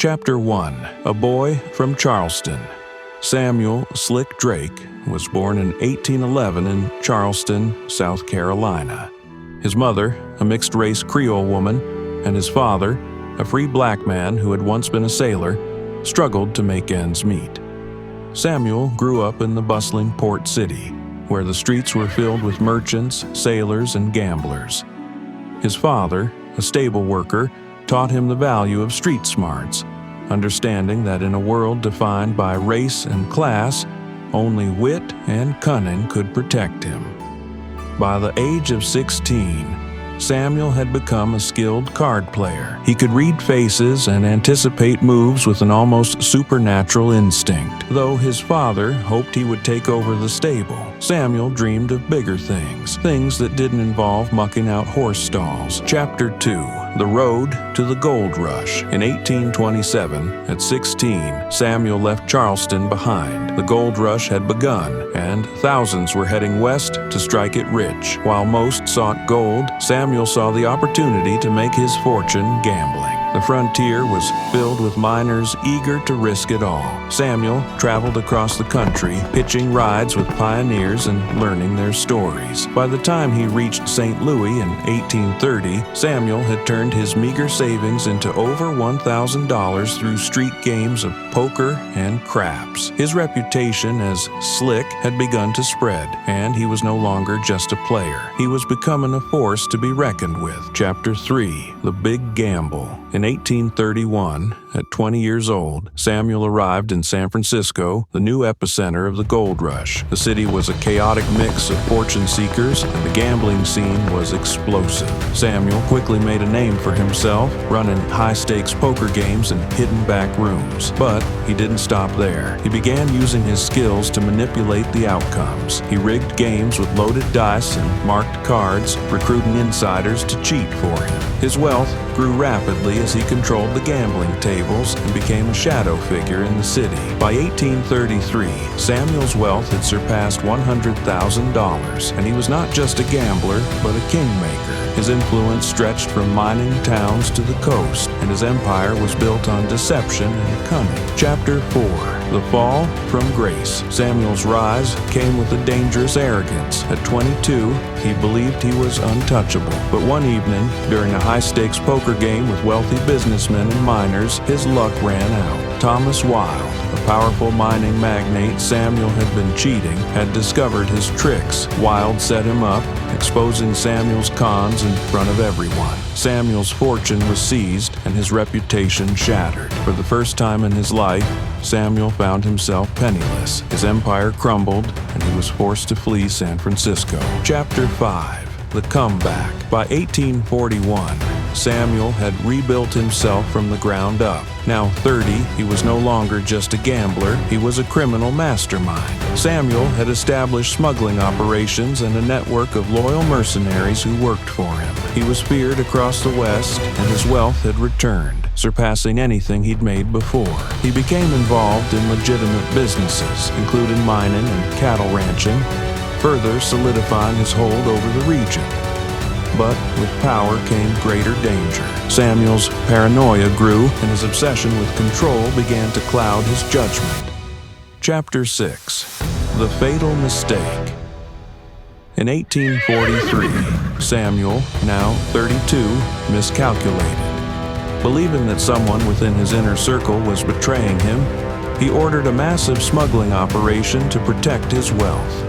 Chapter 1. A Boy from Charleston. Samuel Slick Drake was born in 1811 in Charleston, South Carolina. His mother, a mixed-race Creole woman, and his father, a free black man who had once been a sailor, struggled to make ends meet. Samuel grew up in the bustling port city, where the streets were filled with merchants, sailors, and gamblers. His father, a stable worker, taught him the value of street smarts, understanding that in a world defined by race and class, only wit and cunning could protect him. By the age of 16, Samuel had become a skilled card player. He could read faces and anticipate moves with an almost supernatural instinct. Though his father hoped he would take over the stable, Samuel dreamed of bigger things that didn't involve mucking out horse stalls. Chapter 2. The Road to the Gold Rush. In 1827, at 16, Samuel left Charleston behind. The gold rush had begun, and thousands were heading west to strike it rich. While most sought gold, Samuel saw the opportunity to make his fortune gambling. The frontier was filled with miners eager to risk it all. Samuel traveled across the country, pitching rides with pioneers and learning their stories. By the time he reached St. Louis in 1830, Samuel had turned his meager savings into over $1,000 through street games of poker and craps. His reputation as slick had begun to spread, and he was no longer just a player. He was becoming a force to be reckoned with. Chapter 3. The Big Gamble. In 1831, at 20 years old, Samuel arrived in San Francisco, the new epicenter of the gold rush. The city was a chaotic mix of fortune seekers, and the gambling scene was explosive. Samuel quickly made a name for himself, running high-stakes poker games in hidden back rooms. But he didn't stop there. He began using his skills to manipulate the outcomes. He rigged games with loaded dice and marked cards, recruiting insiders to cheat for him. His wealth grew rapidly as he controlled the gambling tables and became a shadow figure in the city. By 1833, Samuel's wealth had surpassed $100,000, and he was not just a gambler, but a kingmaker. His influence stretched from mining towns to the coast, and his empire was built on deception and cunning. Chapter 4. The Fall from Grace. Samuel's rise came with a dangerous arrogance. At 22, he believed he was untouchable. But one evening, during a high-stakes poker game with wealthy businessmen and miners, his luck ran out. Thomas Wild, a powerful mining magnate Samuel had been cheating, had discovered his tricks. Wild set him up, exposing Samuel's cons in front of everyone. Samuel's fortune was seized and his reputation shattered. For the first time in his life, Samuel found himself penniless. His empire crumbled, and he was forced to flee San Francisco. Chapter 5. The Comeback. By 1841, Samuel had rebuilt himself from the ground up. Now 30, he was no longer just a gambler, he was a criminal mastermind. Samuel had established smuggling operations and a network of loyal mercenaries who worked for him. He was feared across the West, and his wealth had returned, surpassing anything he'd made before. He became involved in legitimate businesses, including mining and cattle ranching, further solidifying his hold over the region. But with power came greater danger. Samuel's paranoia grew, and his obsession with control began to cloud his judgment. Chapter 6. The Fatal Mistake. In 1843, Samuel, now 32, miscalculated. Believing that someone within his inner circle was betraying him, he ordered a massive smuggling operation to protect his wealth.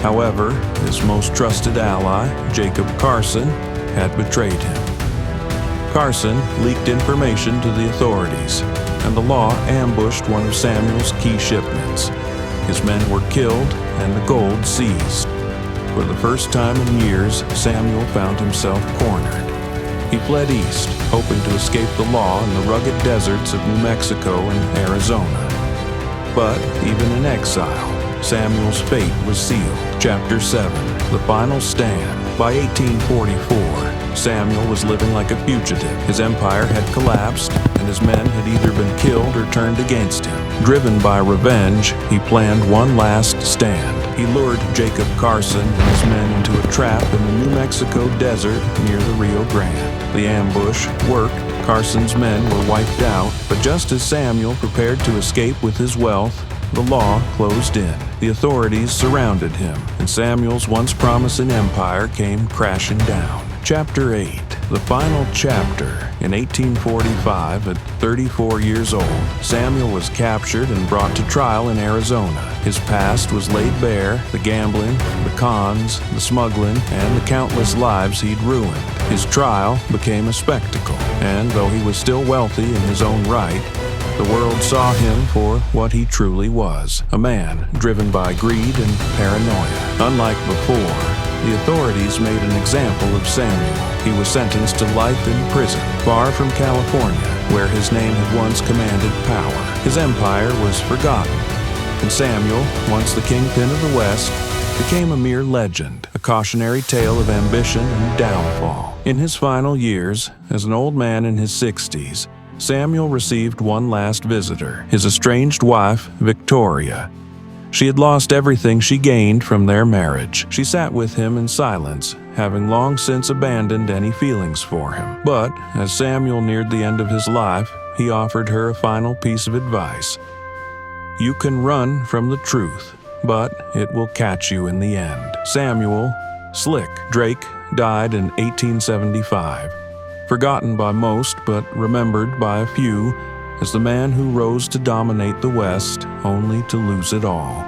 However, his most trusted ally, Jacob Carson, had betrayed him. Carson leaked information to the authorities, and the law ambushed one of Samuel's key shipments. His men were killed and the gold seized. For the first time in years, Samuel found himself cornered. He fled east, hoping to escape the law in the rugged deserts of New Mexico and Arizona. But even in exile, Samuel's fate was sealed. Chapter 7. The Final Stand. By 1844, Samuel was living like a fugitive. His empire had collapsed, and his men had either been killed or turned against him. Driven by revenge, he planned one last stand. He lured Jacob Carson and his men into a trap in the New Mexico desert near the Rio Grande. The ambush worked. Carson's men were wiped out, but just as Samuel prepared to escape with his wealth, the law closed in. The authorities surrounded him, and Samuel's once promising empire came crashing down. Chapter 8. The final chapter. In 1845, at 34 years old, Samuel was captured and brought to trial in Arizona. His past was laid bare: the gambling, the cons, the smuggling, and the countless lives he'd ruined. His trial became a spectacle, and though he was still wealthy in his own right, the world saw him for what he truly was: a man driven by greed and paranoia. Unlike before, the authorities made an example of Samuel. He was sentenced to life in prison, far from California, where his name had once commanded power. His empire was forgotten, and Samuel, once the kingpin of the West, became a mere legend, a cautionary tale of ambition and downfall. In his final years, as an old man in his 60s, Samuel received one last visitor, his estranged wife, Victoria. She had lost everything she gained from their marriage. She sat with him in silence, having long since abandoned any feelings for him. But as Samuel neared the end of his life, he offered her a final piece of advice. "You can run from the truth, but it will catch you in the end." Samuel "Slick" Drake died in 1875. Forgotten by most, but remembered by a few, as the man who rose to dominate the West, only to lose it all.